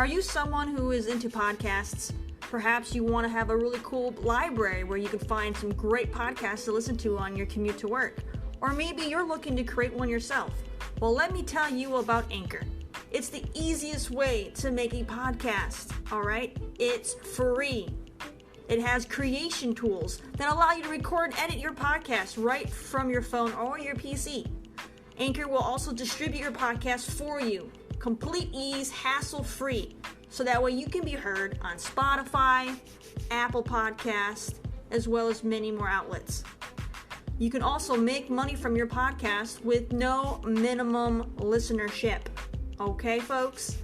Are you someone who is into podcasts? Perhaps you want to have a really cool library where you can find some great podcasts to listen to on your commute to work. Or maybe you're looking to create one yourself. Well, let me tell you about Anchor. It's the easiest way to make a podcast, all right? It's free. It has creation tools that allow you to record and edit your podcast right from your phone or your PC. Anchor will also distribute your podcast for you. Complete ease, hassle-free, so that way you can be heard on Spotify, Apple Podcasts, as well as many more outlets. You can also make money from your podcast with no minimum listenership. Okay, folks?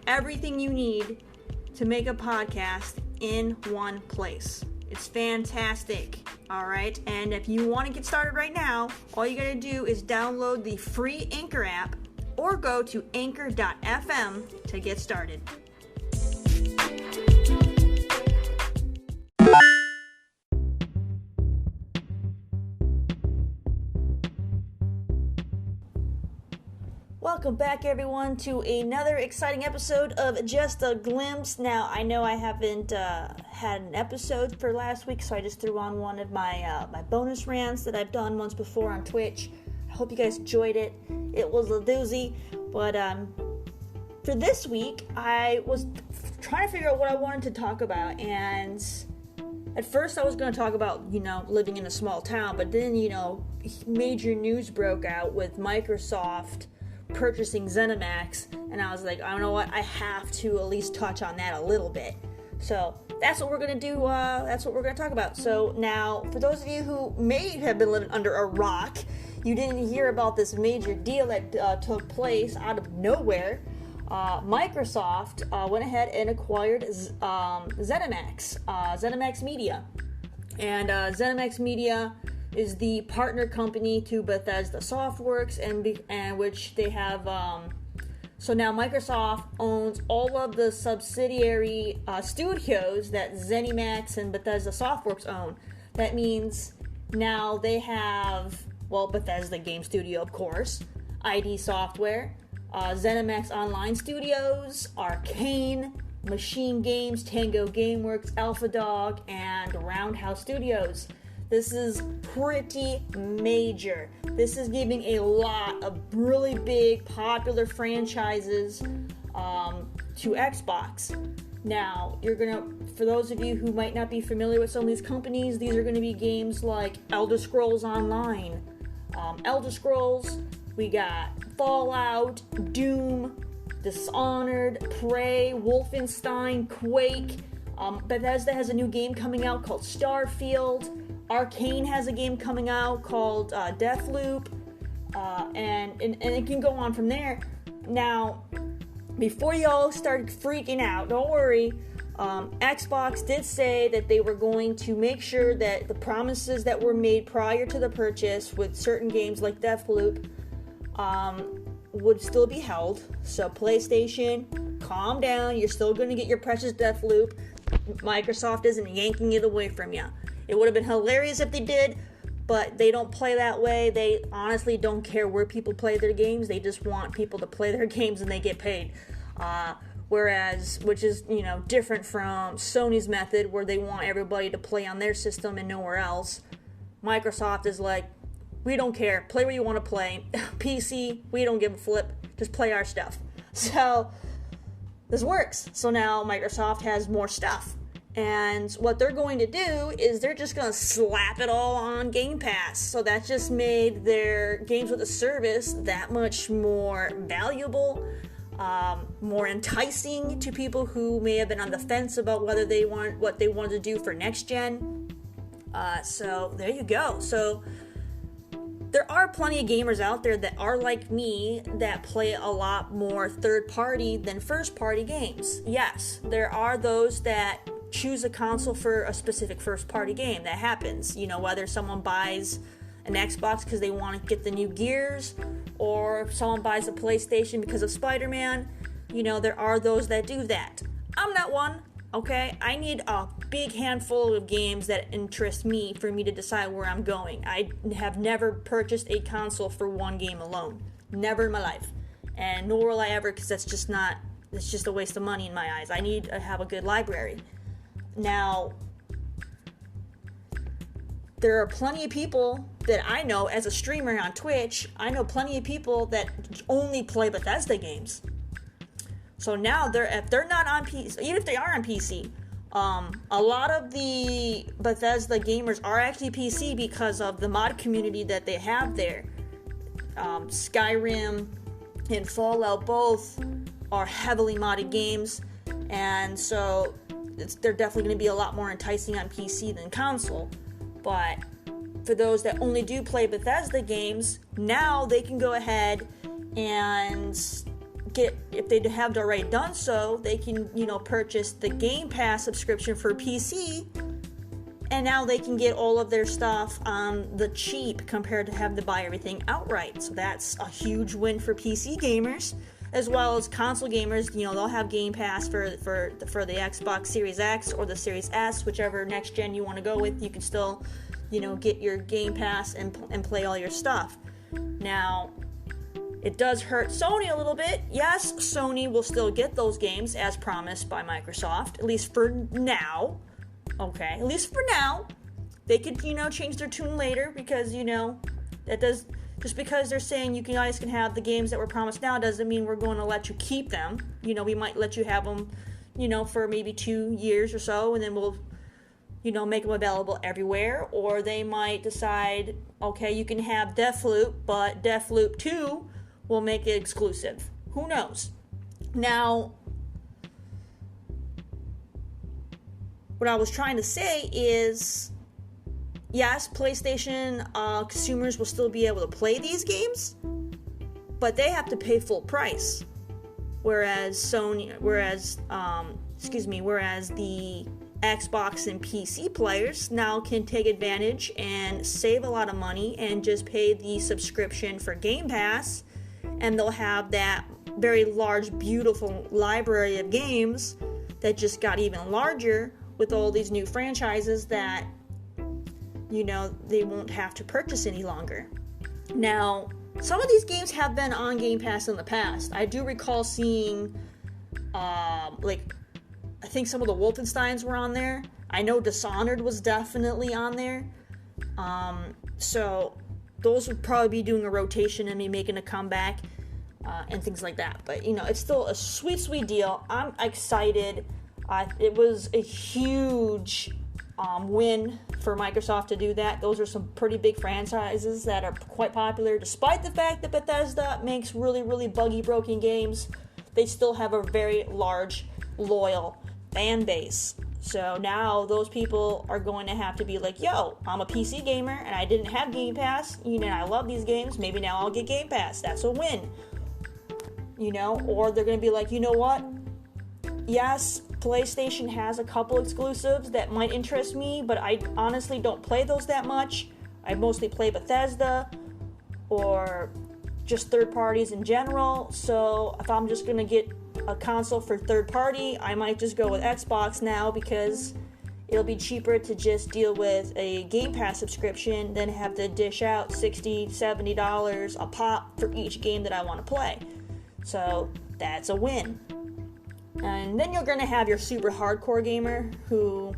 Everything you need to make a podcast in one place. It's fantastic, all right? And if you want to get started right now, all you got to do is download the free Anchor app or go to anchor.fm to get started. Welcome back, everyone, to another exciting episode of Just a Glimpse. Now, I know I haven't had an episode for last week, so I just threw on one of my bonus rants that I've done once before on Twitch. I hope you guys enjoyed it. It was a doozy, but for this week, I was trying to figure out what I wanted to talk about, and at first I was going to talk about, living in a small town, but then, major news broke out with Microsoft purchasing Zenimax, and I was like, I don't know what, I have to at least touch on that a little bit. So that's what we're going to do, that's what we're going to talk about. So now, for those of you who may have been living under a rock, you didn't hear about this major deal that took place out of nowhere. Microsoft went ahead and acquired Zenimax, Zenimax Media. And Zenimax Media is the partner company to Bethesda Softworks, and which they have. So now Microsoft owns all of the subsidiary studios that Zenimax and Bethesda Softworks own. That means now they have, Bethesda Game Studio, of course, ID Software, Zenimax Online Studios, Arcane, Machine Games, Tango Gameworks, Alpha Dog, and Roundhouse Studios. This is pretty major. This is giving a lot of really big, popular franchises to Xbox. Now, for those of you who might not be familiar with some of these companies, these are going to be games like Elder Scrolls Online, Elder Scrolls, we got Fallout, Doom, Dishonored, Prey, Wolfenstein, Quake. Bethesda has a new game coming out called Starfield. Arcane has a game coming out called Deathloop, and it can go on from there. Now, before y'all start freaking out, don't worry. Xbox did say that they were going to make sure that the promises that were made prior to the purchase with certain games like Deathloop would still be held. So PlayStation, calm down. You're still going to get your precious Deathloop. Microsoft isn't yanking it away from you. It would have been hilarious if they did, but they don't play that way. They honestly don't care where people play their games. They just want people to play their games and they get paid. Which is, different from Sony's method where they want everybody to play on their system and nowhere else. Microsoft is like, we don't care. Play where you want to play. PC, we don't give a flip. Just play our stuff. So this works. So now Microsoft has more stuff. And what they're going to do is they're just going to slap it all on Game Pass. So that just made their games with a service that much more valuable, more enticing to people who may have been on the fence about what they wanted to do for next gen. So there you go. So there are plenty of gamers out there that are like me that play a lot more third-party than first-party games. Yes, there are those that choose a console for a specific first-party game. That happens. Whether someone buys an Xbox because they want to get the new Gears, or if someone buys a PlayStation because of Spider-Man, there are those that do that. I'm not one, okay? I need a big handful of games that interest me for me to decide where I'm going. I have never purchased a console for one game alone. Never in my life. And nor will I ever, because that's just not it's just a waste of money in my eyes. I need to have a good library. Now, there are plenty of people that I know as a streamer on Twitch. I know plenty of people that only play Bethesda games. So now, if they're not on PC, even if they are on PC, a lot of the Bethesda gamers are actually PC because of the mod community that they have there. Skyrim and Fallout both are heavily modded games, and so they're definitely going to be a lot more enticing on PC than console. But for those that only do play Bethesda games, now they can go ahead and get, if they have already done so, they can, purchase the Game Pass subscription for PC, and now they can get all of their stuff on the cheap compared to having to buy everything outright. So that's a huge win for PC gamers, as well as console gamers. They'll have Game Pass for the Xbox Series X or the Series S, whichever next gen you want to go with. You can still, get your Game Pass and play all your stuff. Now, it does hurt Sony a little bit. Yes, Sony will still get those games as promised by Microsoft, at least for now. Okay, at least for now. They could, change their tune later because, that does, just because they're saying you guys can have the games that were promised now doesn't mean we're going to let you keep them. We might let you have them, for maybe 2 years or so, and then we'll, make them available everywhere. Or they might decide, okay, you can have Deathloop, but Deathloop 2 will make it exclusive. Who knows? Now, what I was trying to say is, yes, PlayStation consumers will still be able to play these games, but they have to pay full price. Whereas the Xbox and PC players now can take advantage and save a lot of money and just pay the subscription for Game Pass, and they'll have that very large, beautiful library of games that just got even larger with all these new franchises that, they won't have to purchase any longer. Now, some of these games have been on Game Pass in the past. I do recall seeing, I think some of the Wolfensteins were on there. I know Dishonored was definitely on there. So those would probably be doing a rotation and me making a comeback and things like that. But, it's still a sweet, sweet deal. I'm excited. It was a huge win for Microsoft to do that. Those are some pretty big franchises that are quite popular. Despite the fact that Bethesda makes really, really buggy, broken games, they still have a very large, loyal fan base. So now those people are going to have to be like, yo, I'm a PC gamer and I didn't have Game Pass. I love these games. Maybe now I'll get Game Pass. That's a win. Or they're going to be like, you know what? Yes, PlayStation has a couple exclusives that might interest me, but I honestly don't play those that much. I mostly play Bethesda or just third parties in general. So if I'm just going to get a console for third party, I might just go with Xbox now because it'll be cheaper to just deal with a Game Pass subscription than have to dish out $60, $70 a pop for each game that I want to play. So that's a win. And then you're going to have your super hardcore gamer who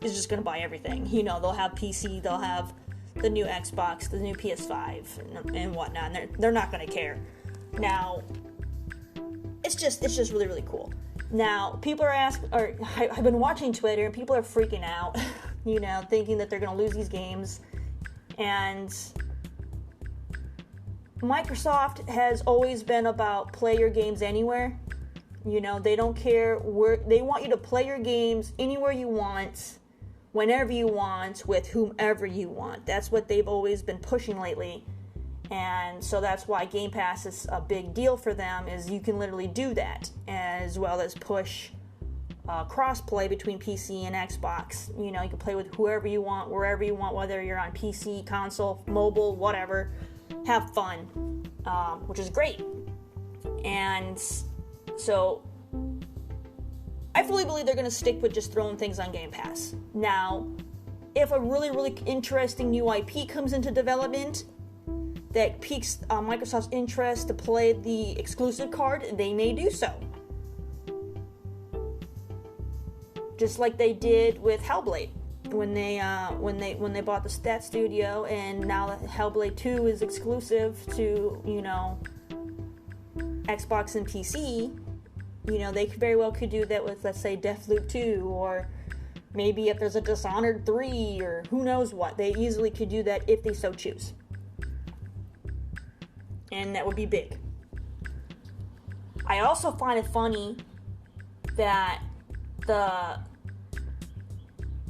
is just going to buy everything. They'll have PC, they'll have the new Xbox, the new PS5, and whatnot. And they're not going to care. Now, it's just really, really cool. Now, people are asking, or I've been watching Twitter, and people are freaking out, thinking that they're going to lose these games. And Microsoft has always been about play your games anywhere. They don't care where, they want you to play your games anywhere you want, whenever you want, with whomever you want. That's what they've always been pushing lately. And so that's why Game Pass is a big deal for them, is you can literally do that, as well as push cross-play between PC and Xbox. You can play with whoever you want, wherever you want, whether you're on PC, console, mobile, whatever. Have fun, which is great. And so I fully believe they're going to stick with just throwing things on Game Pass. Now, if a really, really interesting new IP comes into development that piques Microsoft's interest to play the exclusive card, they may do so. just like they did with Hellblade when they bought that studio, and now that Hellblade 2 is exclusive to, you know, Xbox and PC. You know, they very well could do that with, let's say, Deathloop 2, or maybe if there's a Dishonored 3, or who knows what. They easily could do that if they so choose. And that would be big. I also find it funny that the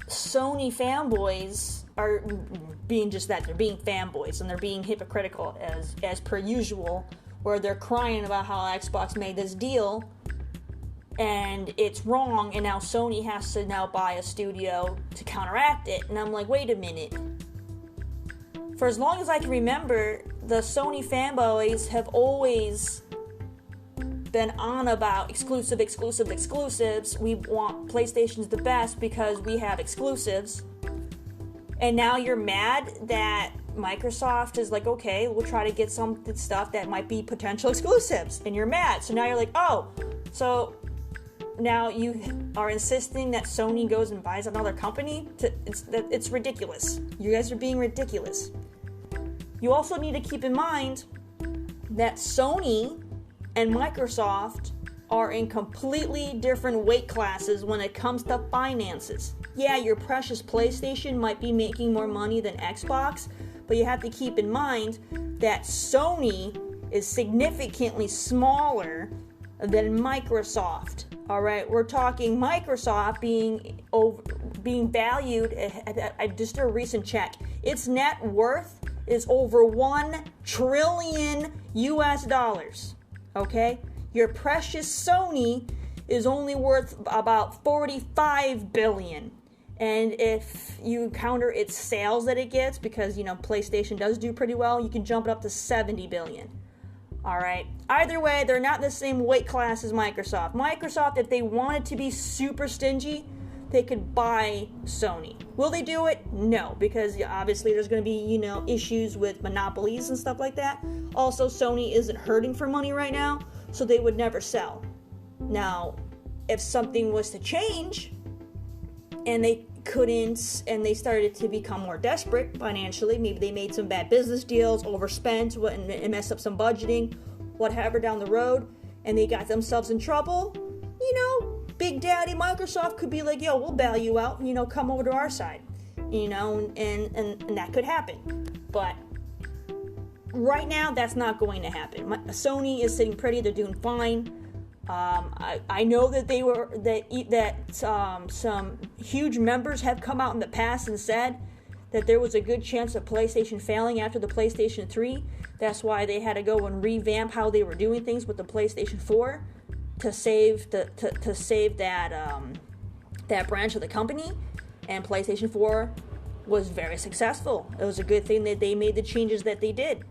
Sony fanboys are being just that. They're being fanboys, and they're being hypocritical as per usual, where they're crying about how Xbox made this deal and it's wrong, and now Sony has to now buy a studio to counteract it. And I'm like, wait a minute. For as long as I can remember, the Sony fanboys have always been on about exclusives. We want PlayStation's the best because we have exclusives. And now you're mad that Microsoft is like, okay, we'll try to get some stuff that might be potential exclusives. And you're mad. So now you're like, oh, so now you are insisting that Sony goes and buys another company? It's ridiculous. You guys are being ridiculous. You also need to keep in mind that Sony and Microsoft are in completely different weight classes when it comes to finances. Yeah, your precious PlayStation might be making more money than Xbox, but you have to keep in mind that Sony is significantly smaller than Microsoft. All right, we're talking Microsoft being valued. I just did a recent check. Its net worth is over $1 trillion US. Okay, your precious Sony is only worth about $45 billion. And if you counter its sales that it gets, because, you know, PlayStation does do pretty well, you can jump it up to $70 billion. All right. Either way, they're not the same weight class as Microsoft. Microsoft, if they wanted to be super stingy, they could buy Sony. Will they do it? No, because obviously there's going to be, you know, issues with monopolies and stuff like that. Also, Sony isn't hurting for money right now, so they would never sell. Now, if something was to change and they couldn't, and they started to become more desperate financially, maybe they made some bad business deals, overspent, and messed up some budgeting, whatever down the road, and they got themselves in trouble, you know, Big Daddy Microsoft could be like, yo, we'll bail you out, you know, come over to our side, you know, and that could happen. But right now, that's not going to happen. Sony is sitting pretty, they're doing fine. I know that some huge members have come out in the past and said that there was a good chance of PlayStation failing after the PlayStation 3. That's why they had to go and revamp how they were doing things with the PlayStation 4 to save that branch of the company. And PlayStation 4 was very successful. It was a good thing that they made the changes that they did.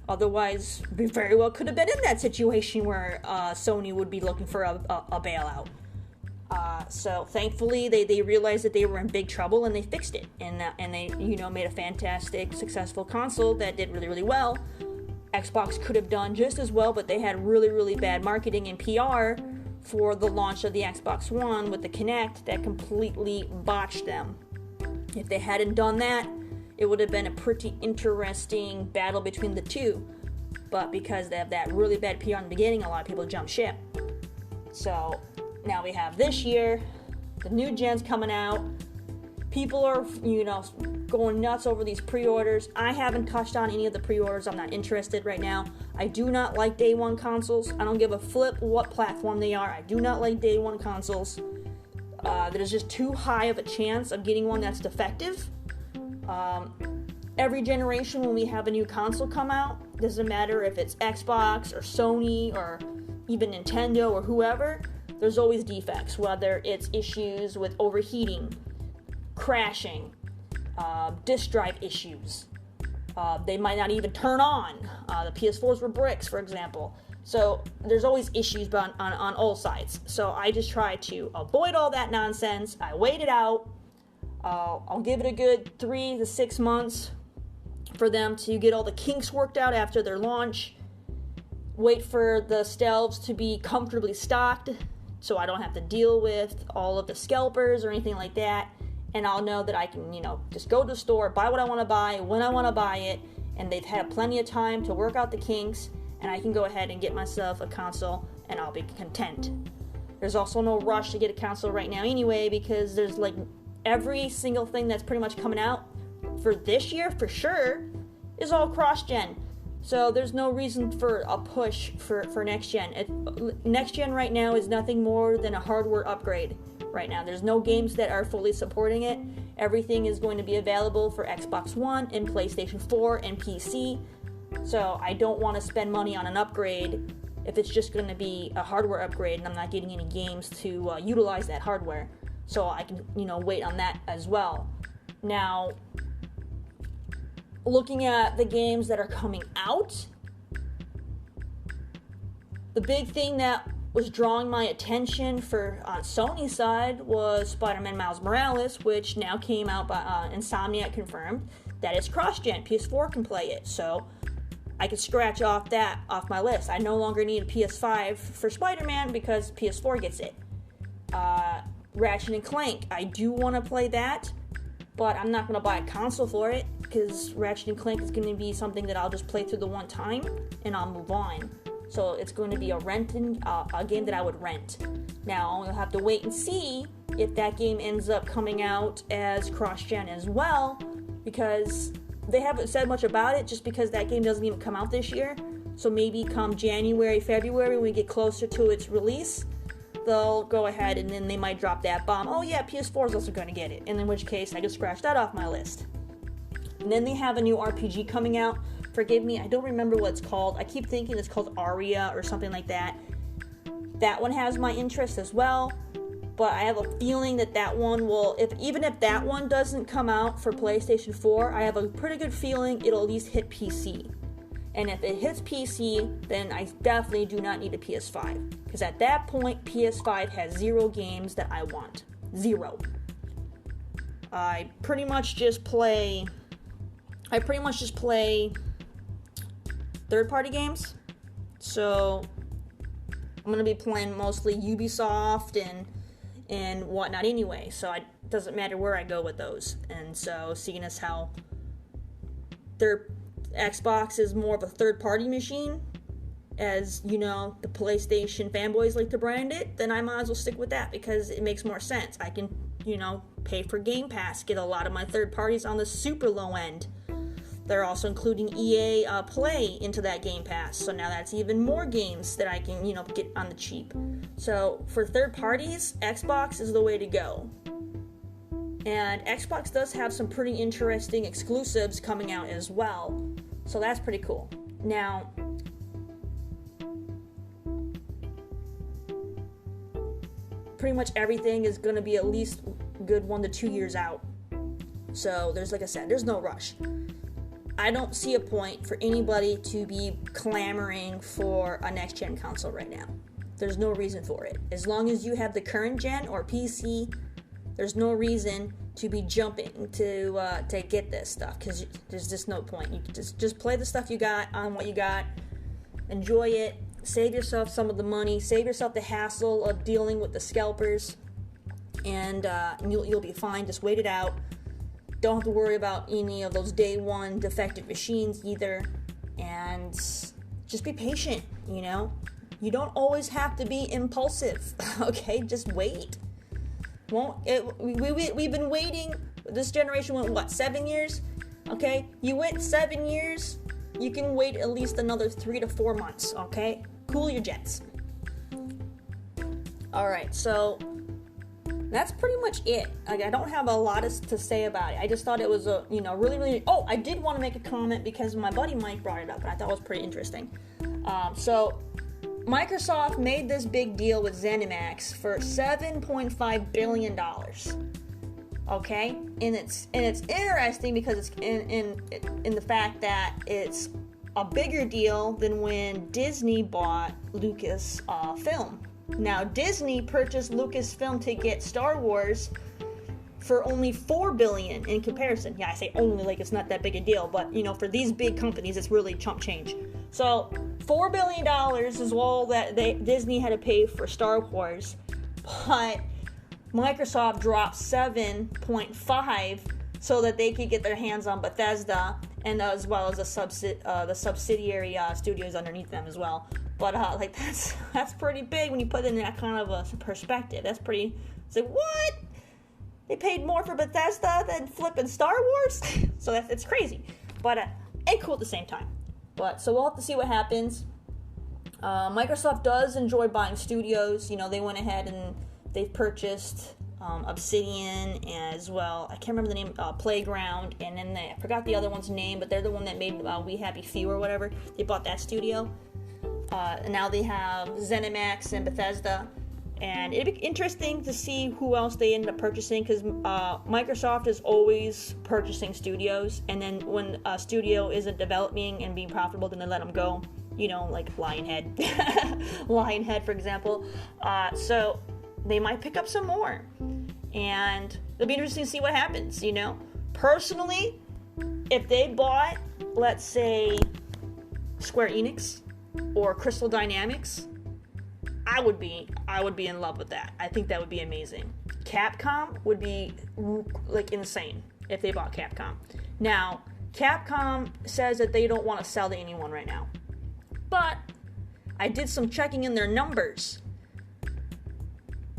Otherwise, we very well could have been in that situation where Sony would be looking for a bailout. So thankfully, they realized that they were in big trouble and they fixed it. And they, you know, made a fantastic, successful console that did really, really well. Xbox could have done just as well, but they had really, really bad marketing and PR for the launch of the Xbox One with the Kinect that completely botched them. If they hadn't done that, it would have been a pretty interesting battle between the two. But because they have that really bad PR in the beginning, a lot of people jump ship. So now we have this year, the new gen's coming out. People are, you know, going nuts over these pre-orders. I haven't touched on any of the pre-orders. I'm not interested right now. I do not like day one consoles. I don't give a flip what platform they are. I do not like day one consoles. There's just too high of a chance of getting one that's defective. Every generation when we have a new console come out, doesn't matter if it's Xbox or Sony or even Nintendo or whoever, there's always defects, whether it's issues with overheating, crashing, disk drive issues. They might not even turn on. The PS4s were bricks, for example. So there's always issues on all sides. So I just try to avoid all that nonsense. I wait it out. I'll give it a good 3 to 6 months for them to get all the kinks worked out after their launch. Wait for the shelves to be comfortably stocked so I don't have to deal with all of the scalpers or anything like that. And I'll know that I can, just go to the store, buy what I want to buy, when I want to buy it, and they've had plenty of time to work out the kinks, and I can go ahead and get myself a console, and I'll be content. There's also no rush to get a console right now anyway, because there's like every single thing that's pretty much coming out for this year, for sure, is all cross-gen. So there's no reason for a push for next-gen. Next-gen right now is nothing more than a hardware upgrade right now. There's no games that are fully supporting it. Everything is going to be available for Xbox One and PlayStation 4 and PC. So I don't want to spend money on an upgrade if it's just going to be a hardware upgrade and I'm not getting any games to utilize that hardware. So I can, wait on that as well. Now, looking at the games that are coming out, the big thing that was drawing my attention on Sony's side was Spider-Man Miles Morales, which now came out by Insomniac confirmed that it's cross-gen. PS4 can play it, so I can scratch that off my list. I no longer need a PS5 for Spider-Man because PS4 gets it. Ratchet & Clank, I do want to play that, but I'm not going to buy a console for it because Ratchet & Clank is going to be something that I'll just play through the one time and I'll move on. So it's going to be a game that I would rent. Now, I'll have to wait and see if that game ends up coming out as cross-gen as well, because they haven't said much about it just because that game doesn't even come out this year. So maybe come January, February, when we get closer to its release, they'll go ahead and then they might drop that bomb. Oh yeah, PS4 is also going to get it. And in which case, I just scratch that off my list. And then they have a new RPG coming out. Forgive me, I don't remember what it's called. I keep thinking it's called Aria or something like that. That one has my interest as well. But I have a feeling that one will, even if that one doesn't come out for PlayStation 4, I have a pretty good feeling it'll at least hit PC. And if it hits PC, then I definitely do not need a PS5. Because at that point, PS5 has 0 games that I want. 0. I pretty much just play third-party games. So I'm going to be playing mostly Ubisoft and whatnot anyway. So it doesn't matter where I go with those. And so seeing as how their Xbox is more of a third-party machine, as the PlayStation fanboys like to brand it, then I might as well stick with that because it makes more sense. I can, pay for Game Pass, get a lot of my third parties on the super low end. They're also including EA Play into that Game Pass, so now that's even more games that I can, get on the cheap. So for third parties, Xbox is the way to go. And Xbox does have some pretty interesting exclusives coming out as well, so that's pretty cool. Now, pretty much everything is going to be at least good 1 to 2 years out. So like I said, there's no rush. I don't see a point for anybody to be clamoring for a next-gen console right now. There's no reason for it. As long as you have the current gen or PC, there's no reason to be jumping to get this stuff, because there's just no point. You can just play the stuff you got on what you got, enjoy it, save yourself some of the money, save yourself the hassle of dealing with the scalpers, and you'll be fine. Just wait it out. Don't have to worry about any of those day one defective machines either, and just be patient. You don't always have to be impulsive. Okay, just wait. We've been waiting. This generation went 7 years? Okay, you went 7 years. You can wait at least another 3 to 4 months. Okay, cool your jets. All right, so that's pretty much it. I don't have a lot to say about it. I just thought it was a really, really. Oh, I did want to make a comment because my buddy Mike brought it up, and I thought it was pretty interesting. So Microsoft made this big deal with Zenimax for $7.5 billion. Okay, and it's interesting because it's in the fact that it's a bigger deal than when Disney bought Lucasfilm. Now, Disney purchased Lucasfilm to get Star Wars for only $4 billion in comparison. Yeah, I say only like it's not that big a deal, but for these big companies, it's really chump change. So $4 billion is all that Disney had to pay for Star Wars. but Microsoft dropped 7.5 so that they could get their hands on Bethesda, and as well as the subsidiary studios underneath them as well. But like that's pretty big when you put it in that kind of a perspective. That's pretty. It's like, what? They paid more for Bethesda than flipping Star Wars? So it's crazy, but and cool at the same time. But so we'll have to see what happens. Microsoft does enjoy buying studios. You know, they went ahead and they've purchased Obsidian as well. I can't remember the name. Playground, and then I forgot the other one's name, but they're the one that made We Happy Few or whatever. They bought that studio. And now they have Zenimax and Bethesda. And it'd be interesting to see who else they end up purchasing, because Microsoft is always purchasing studios, and then when a studio isn't developing and being profitable, then they let them go. You know, like Lionhead. Lionhead, for example. So they might pick up some more. And it'll be interesting to see what happens, you know. Personally, if they bought, let's say, Square Enix or Crystal Dynamics, I would be in love with that. I think that would be amazing. Capcom would be like insane if they bought Capcom. Now, Capcom says that they don't want to sell to anyone right now. But I did some checking in their numbers.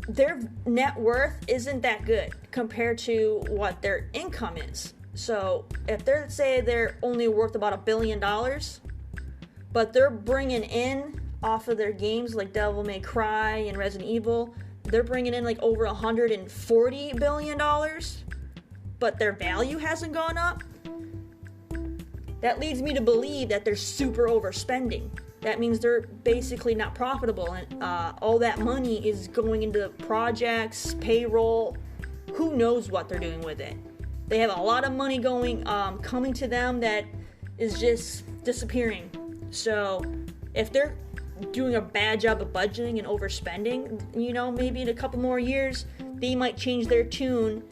Their net worth isn't that good compared to what their income is. So if they're, say, they're only worth about $1 billion, but they're bringing in off of their games like Devil May Cry and Resident Evil, they're bringing in like over $140 billion, but their value hasn't gone up. That leads me to believe that they're super overspending. That means they're basically not profitable, and all that money is going into projects, payroll. Who knows what they're doing with it? They have a lot of money coming to them that is just disappearing. So if they're doing a bad job of budgeting and overspending, you know, maybe in a couple more years, they might change their tune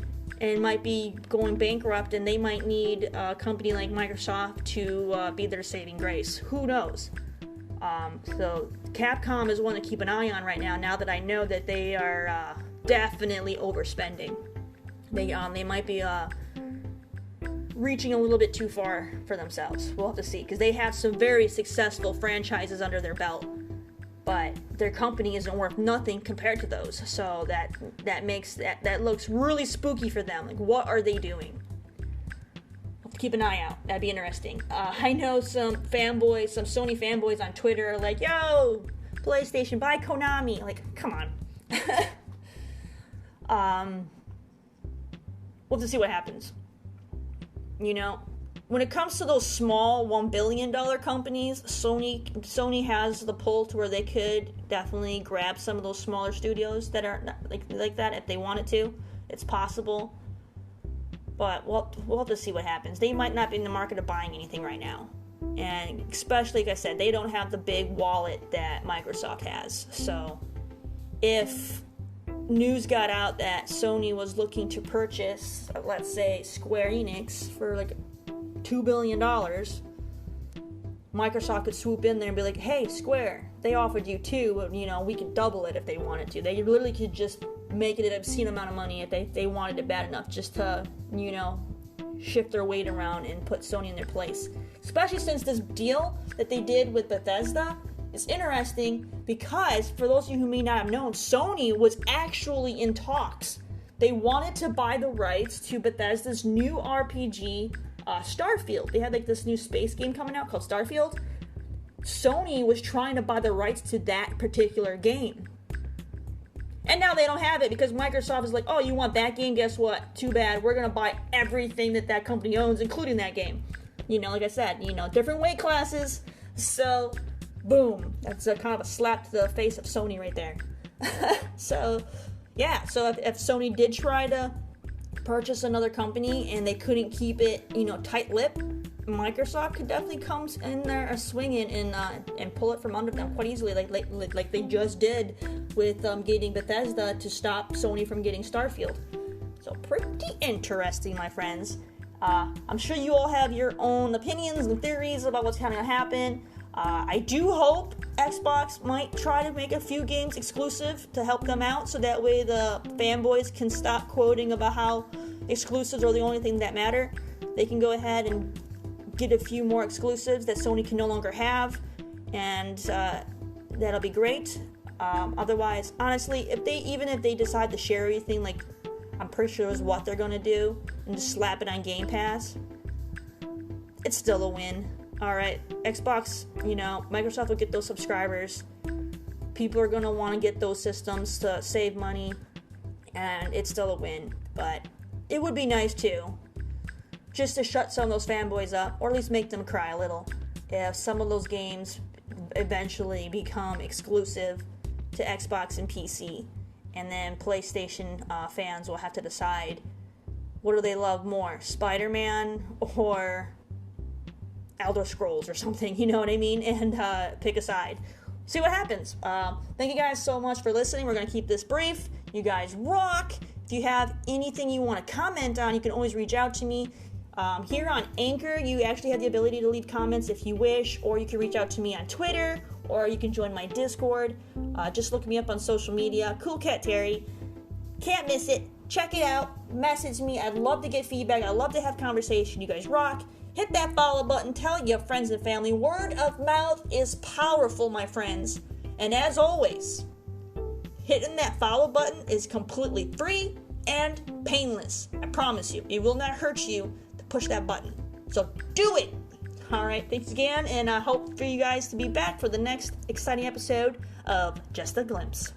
and might be going bankrupt, and they might need a company like Microsoft to be their saving grace. Who knows? So Capcom is one to keep an eye on right now that I know that they are definitely overspending. They might be reaching a little bit too far for themselves. We'll have to see, because they have some very successful franchises under their belt, but their company isn't worth nothing compared to those. So that makes that looks really spooky for them. Like, what are they doing? We'll have to keep an eye out. That'd be interesting. I know some Sony fanboys on Twitter are like, "Yo, PlayStation, buy Konami." Like, come on. We'll have to see what happens. You know, when it comes to those small $1 billion companies, Sony has the pull to where they could definitely grab some of those smaller studios that are like that if they wanted to. It's possible. But we'll have to see what happens. They might not be in the market of buying anything right now. And especially, like I said, they don't have the big wallet that Microsoft has. So if news got out that Sony was looking to purchase, let's say, Square Enix for like $2 billion, Microsoft could swoop in there and be like, "Hey, Square, they offered you $2, but, you know, we could double it if they wanted to." They literally could just make it an obscene amount of money if they wanted it bad enough, just to, you know, shift their weight around and put Sony in their place. Especially since this deal that they did with Bethesda is interesting, because for those of you who may not have known, Sony was actually in talks. They wanted to buy the rights to Bethesda's new RPG, Starfield. They had like this new space game coming out called Starfield. Sony was trying to buy the rights to that particular game. And now they don't have it because Microsoft is like, "Oh, you want that game? Guess what? Too bad. We're going to buy everything that company owns, including that game." You know, like I said, you know, different weight classes. So, boom. That's a kind of a slap to the face of Sony right there. So, yeah. So if Sony did try to purchase another company and they couldn't keep it, you know, tight-lipped, Microsoft could definitely come in there swinging and pull it from under them quite easily, like they just did with getting Bethesda to stop Sony from getting Starfield. So pretty interesting, my friends. I'm sure you all have your own opinions and theories about what's going to happen. I do hope Xbox might try to make a few games exclusive to help them out, so that way the fanboys can stop quoting about how exclusives are the only thing that matter. They can go ahead and get a few more exclusives that Sony can no longer have, and that'll be great. Otherwise, honestly, if they decide to share everything, like I'm pretty sure is what they're gonna do, and just slap it on Game Pass, it's still a win. Alright, Xbox, Microsoft will get those subscribers. People are gonna want to get those systems to save money, and it's still a win. But it would be nice too, just to shut some of those fanboys up, or at least make them cry a little, if some of those games eventually become exclusive to Xbox and PC, and then PlayStation fans will have to decide, what do they love more, Spider-Man or Elder Scrolls or something, you know what I mean, and pick a side. See what happens. Thank you guys so much for listening. We're going to keep this brief. You guys rock. If you have anything you want to comment on, you can always reach out to me. Here on Anchor, you actually have the ability to leave comments if you wish, or you can reach out to me on Twitter, or you can join my Discord. Just look me up on social media. Cool Cat Terry. Can't miss it. Check it out. Message me. I'd love to get feedback. I'd love to have conversation. You guys rock. Hit that follow button. Tell your friends and family. Word of mouth is powerful, my friends. And as always, hitting that follow button is completely free and painless. I promise you. It will not hurt you to push that button. So do it. Alright, thanks again, and I hope for you guys to be back for the next exciting episode of Just a Glimpse.